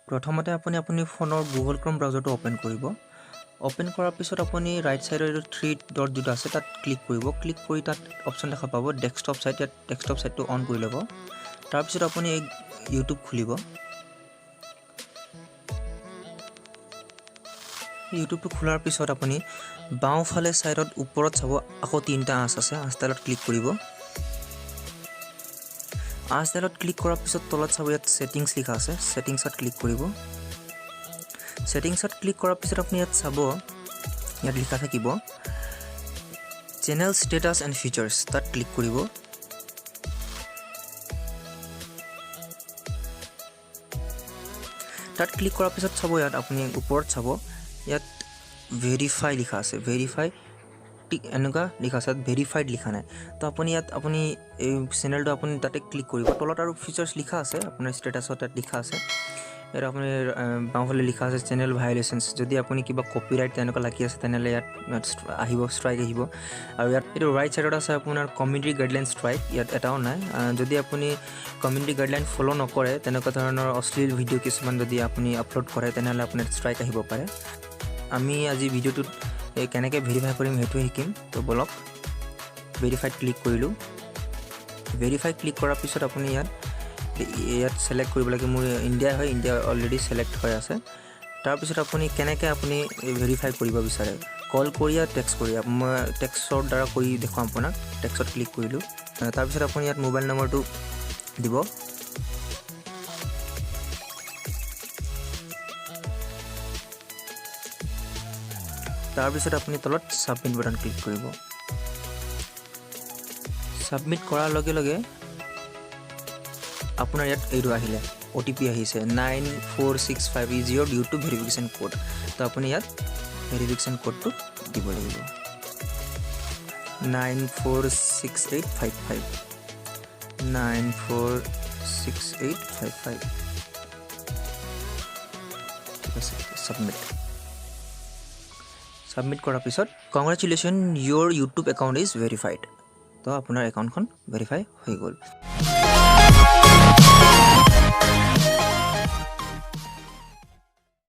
প্ৰথমতে আপুনি ফোনৰ গুগল ক্ৰোম ব্ৰাউজাৰটো ওপেন কৰিব। ওপেন কৰাৰ পিছত আপুনি ৰাইট সাইডৰ থ্ৰী ডট যেটা আছে তাত ক্লিক কৰিব। ক্লিক কৰি তাত অপচন দেখা পাব ডেস্কটপ সাইট। ইয়াত ডেস্কটপ সাইটটো অন কৰি ল'ব। তাৰ পিছত আপুনি এই ইউটিউব খুলিব। ইউটিউবটো খোলাৰ পিছত আপুনি বাওঁফালে সাইডত ওপৰত চাব আকৌ তিনটা আঁচ আছে। আঁচডালত ক্লিক কৰিব। আঁচডালত ক্লিক কৰাৰ পিছত তলত চাব ইয়াত সেটিংস লিখা আছে। সেটিংসত ক্লিক কৰিব। সেটিংসত ক্লিক কৰাৰ পিছত আপুনি ইয়াত চাব ইয়াত লিখা থাকিব চেনেল ষ্টেটাছ এণ্ড ফিচাৰ্ছ। তাত ক্লিক কৰিব। তাত ক্লিক কৰাৰ পিছত চাব ইয়াত আপুনি ওপৰত চাব ইয়াত ভেৰিফাই লিখা আছে। ভেৰিফাই এনেকুৱা লিখা আছে, ভেৰিফাইড লিখা নাই। তো আপুনি ইয়াত আপুনি এই চেনেলটো আপুনি তাতে ক্লিক কৰিব। তলত আৰু ফিচাৰ্ছ লিখা আছে, আপোনাৰ ষ্টেটাছত তাত লিখা আছে। ইয়াত আপুনি বাওঁফালে লিখা আছে চেনেল ভায়োলেশ্যনছ। যদি আপুনি কিবা কপিৰাইট তেনেকুৱা লাগি আছে তেনেহ'লে ইয়াত আহিব, ষ্ট্ৰাইক আহিব। আৰু ইয়াত এইটো ৰাইট ছাইডত আছে আপোনাৰ কমিউনিটি গাইডলাইন ষ্ট্ৰাইক। ইয়াত এটাও নাই। যদি আপুনি কমিউনিটি গাইডলাইন ফ'ল' নকৰে, তেনেকুৱা ধৰণৰ অশ্লীল ভিডিঅ' কিছুমান যদি আপুনি আপলোড কৰে তেনেহ'লে আপোনাৰ ষ্ট্ৰাইক আহিব পাৰে। আমি আজি ভিডিঅ'টোত কেনেকৈ ভেৰিফাই কৰিম সেইটোৱে শিকিম। তো বলক ভেৰিফাইড ক্লিক কৰিলোঁ। ভেৰিফাই ক্লিক কৰাৰ পিছত আপুনি ইয়াত ছিলেক্ট কৰিব লাগে। মোৰ ইণ্ডিয়া হয়, ইণ্ডিয়া অলৰেডি ছিলেক্ট হৈ আছে। তাৰপিছত আপুনি কেনেকৈ আপুনি ভেৰিফাই কৰিব বিচাৰে, কল কৰি টেক্সট কৰি। মই টেক্সটৰ দ্বাৰা কৰি দেখুৱাম আপোনাক। টেক্সটত ক্লিক কৰিলোঁ। তাৰপিছত আপুনি ইয়াত মোবাইল নম্বৰটো দিব। তাৰপিছত আপুনি তলত ছাবমিট বাটন ক্লিক কৰিব। ছাবমিট কৰাৰ লগে লগে আপোনাৰ ইয়াত এইটো আহিলে OTP আহিছে 9465 is your YouTube verification code. তো আপুনি ইয়াত ভেৰিফিকেশ্যন কোডটো দিব লাগিব 946855 946855। ঠিক আছে, ছাবমিট কৰাৰ পিছত congratulation your YouTube account is verified. তো আপোনাৰ একাউণ্টখন ভেৰিফাই হৈ গ'ল।